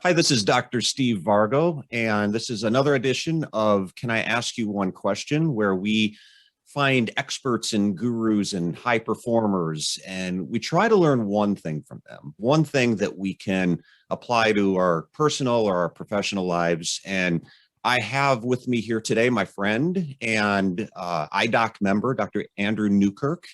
Hi, this is Dr. Steve Vargo, and this is another edition of Can I Ask You One Question, where we find experts and gurus and high performers, and we try to learn one thing from them, one thing that we can apply to our personal or our professional lives. And I have with me here today my friend and IDOC member, Dr. Andrew Neukirch.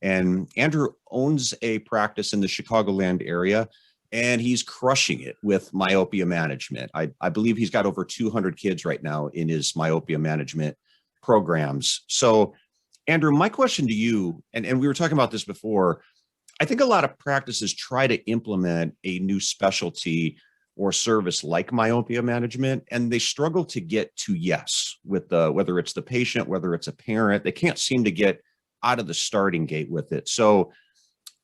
And Andrew owns a practice in the Chicagoland area, and he's crushing it with myopia management. I believe he's got over 200 kids right now in his myopia management programs. So, Andrew, my question to you, and we were talking about this before, I think a lot of practices try to implement a new specialty or service like myopia management, and they struggle to get to yes with whether it's the patient, whether it's a parent. They can't seem to get out of the starting gate with it. So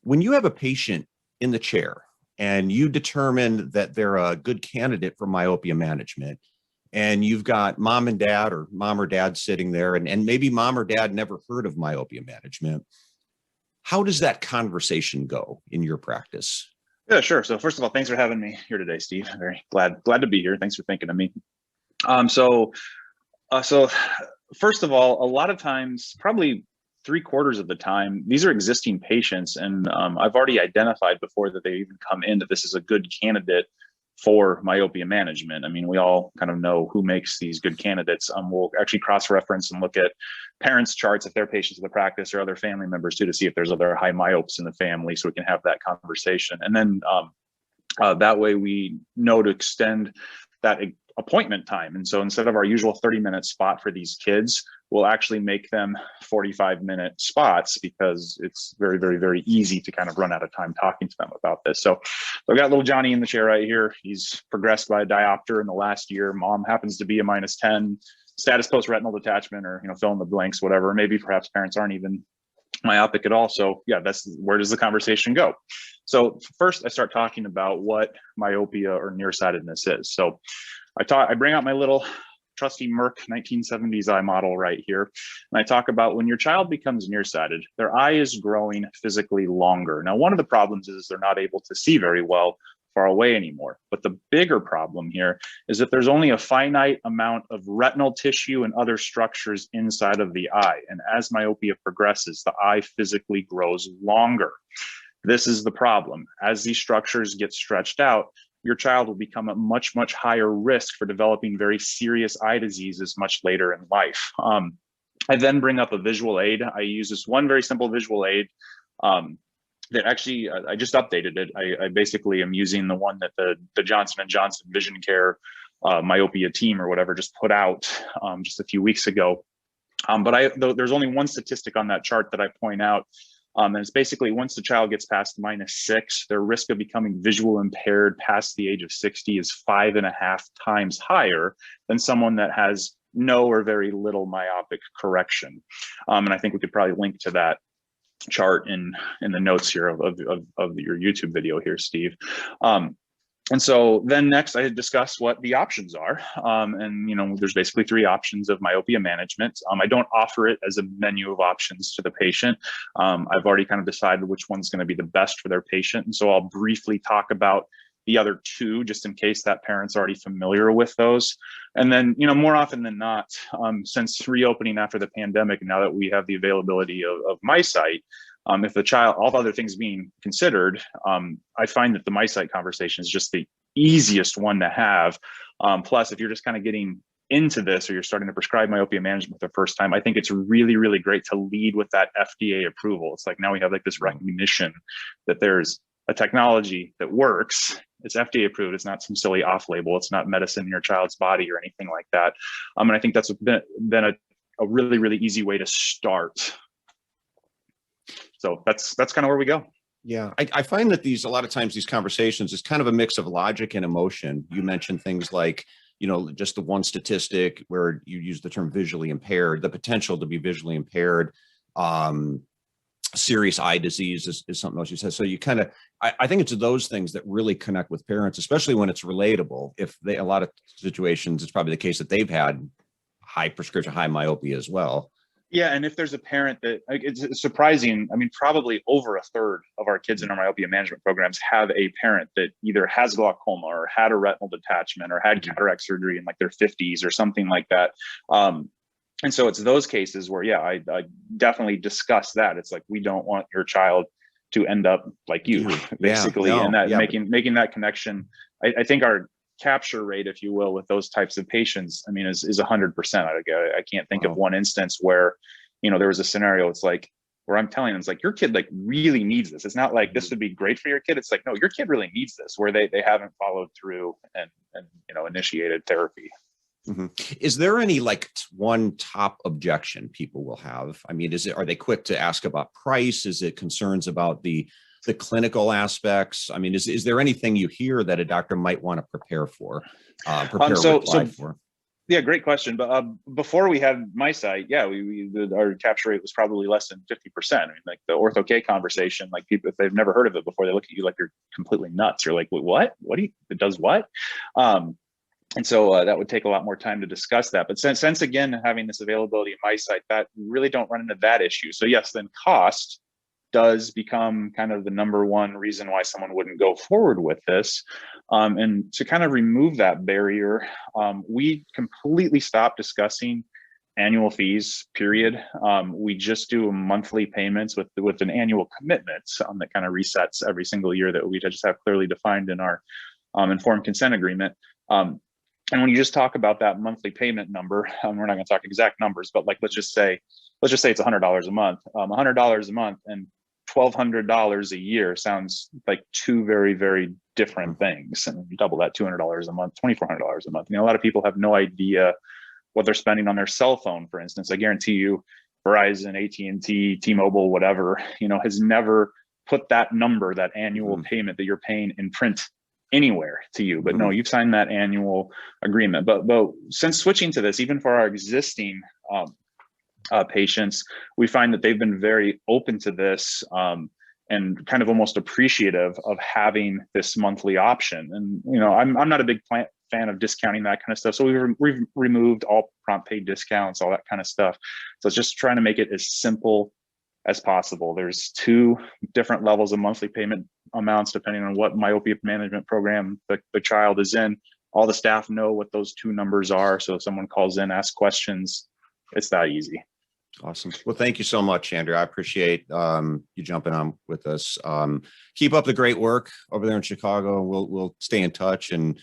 when you have a patient in the chair and you determine that they're a good candidate for myopia management, and you've got mom and dad or mom or dad sitting there, and maybe mom or dad never heard of myopia management, how does that conversation go in your practice? Yeah, sure. So first of all, thanks for having me here today, Steve. Very glad to be here. Thanks for thinking of me. So first of all, a lot of times, probably 3/4 of the time, these are existing patients, and I've already identified before that they even come in that this is a good candidate for myopia management. I mean, we all kind of know who makes these good candidates. We'll actually cross-reference and look at parents' charts if they're patients of the practice or other family members too, to see if there's other high myopes in the family, so we can have that conversation. And then that way we know to extend that appointment time. And so instead of our usual 30-minute spot for these kids, we'll actually make them 45-minute spots, because it's very, very, very easy to kind of run out of time talking to them about this. So I've got little Johnny in the chair right here. He's progressed by a diopter in the last year. Mom happens to be a -10, status post-retinal detachment, or fill in the blanks, whatever. Maybe perhaps parents aren't even myopic at all. So yeah, that's where does the conversation go? So first I start talking about what myopia or nearsightedness is. So I bring out my little trusty Merck 1970s eye model right here. And I talk about when your child becomes nearsighted, their eye is growing physically longer. Now, one of the problems is they're not able to see very well far away anymore. But the bigger problem here is that there's only a finite amount of retinal tissue and other structures inside of the eye. And as myopia progresses, the eye physically grows longer. This is the problem. As these structures get stretched out, your child will become at much, much higher risk for developing very serious eye diseases much later in life. I then bring up a visual aid. I use this one very simple visual aid that actually, I just updated it. I basically am using the one that the Johnson & Johnson Vision Care myopia team or whatever just put out just a few weeks ago. But there's only one statistic on that chart that I point out. And it's basically once the child gets past -6, their risk of becoming visual impaired past the age of 60 is 5.5 times higher than someone that has no or very little myopic correction. And I think we could probably link to that chart in the notes here of your YouTube video here, Steve. And so then next I discuss what the options are. And there's basically 3 options of myopia management. I don't offer it as a menu of options to the patient. I've already kind of decided which one's going to be the best for their patient. And so I'll briefly talk about the other 2, just in case that parent's already familiar with those. And then, more often than not, since reopening after the pandemic, now that we have the availability of MiSight, if the child, all other things being considered, I find that the MiSight conversation is just the easiest one to have. Plus, if you're just kind of getting into this or you're starting to prescribe myopia management the first time, I think it's really, really great to lead with that FDA approval. It's like now we have like this recognition that there's a technology that works. It's FDA approved. It's not some silly off label. It's not medicine in your child's body or anything like that. And I think that's been a really, really easy way to start. So that's kind of where we go. Yeah, I find that a lot of times these conversations is kind of a mix of logic and emotion. You mentioned things like, just the one statistic where you use the term visually impaired, the potential to be visually impaired, serious eye disease is something else you said. So you kind of, I think it's those things that really connect with parents, especially when it's relatable. A lot of situations, it's probably the case that they've had high prescription, high myopia as well. Yeah, and if there's a parent that, like, it's surprising. I mean, probably over a third of our kids in our myopia management programs have a parent that either has glaucoma or had a retinal detachment or had cataract surgery in like their 50s or something like that. And so it's those cases where, yeah, I definitely discuss that. It's like, we don't want your child to end up like you, basically, Yeah, and no, that yeah. making that connection. I think our capture rate, if you will, with those types of patients, I mean, is 100%. I can't think of one instance where, there was a scenario. It's like where I'm telling them, it's like, your kid like really needs this. It's not like this would be great for your kid. It's like, no, your kid really needs this, where they haven't followed through and initiated therapy. Is there any like one top objection people will have? I mean, are they quick to ask about price? Is it concerns about the clinical aspects? I mean, is there anything you hear that a doctor might want to prepare for, reply for? Yeah, great question. But before we had MiSight, yeah, our capture rate was probably less than 50%. I mean, like the Ortho-K conversation, like people, if they've never heard of it before, they look at you like you're completely nuts. You're like, what? It does what? And so that would take a lot more time to discuss that. But since again, having this availability in MiSight, that we really don't run into that issue. So yes, then cost does become kind of the number one reason why someone wouldn't go forward with this. And to kind of remove that barrier, we completely stopped discussing annual fees, period. We just do monthly payments with an annual commitment that kind of resets every single year, that we just have clearly defined in our informed consent agreement. And when you just talk about that monthly payment number, we're not going to talk exact numbers, but like, let's just say it's $100 a month. $100 a month and $1,200 a year sounds like two very, very different things. And you double that, $200 a month, $2,400 a month. A lot of people have no idea what they're spending on their cell phone, for instance. I guarantee you, Verizon, AT&T, T-Mobile, whatever, has never put that number, that annual payment that you're paying in print anywhere to you. But no, you've signed that annual agreement. But since switching to this, even for our existing patients, we find that they've been very open to this and kind of almost appreciative of having this monthly option. And I'm not a big fan of discounting that kind of stuff, so we've removed all prompt pay discounts, all that kind of stuff. So it's just trying to make it as simple as possible. There's two different levels of monthly payment amounts depending on what myopia management program the child is in. All the staff know what those two numbers are, so if someone calls in, asks questions, it's that easy. Awesome. Well, thank you so much, Andrew. I appreciate you jumping on with us. Keep up the great work over there in Chicago. We'll stay in touch, and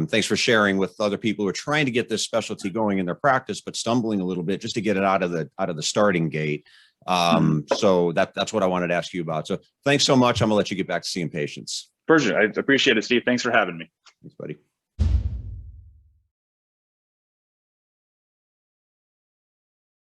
thanks for sharing with other people who are trying to get this specialty going in their practice, but stumbling a little bit just to get it out of the starting gate. So that's what I wanted to ask you about. So thanks so much. I'm gonna let you get back to seeing patients. Persia, I appreciate it, Steve. Thanks for having me. Thanks, buddy.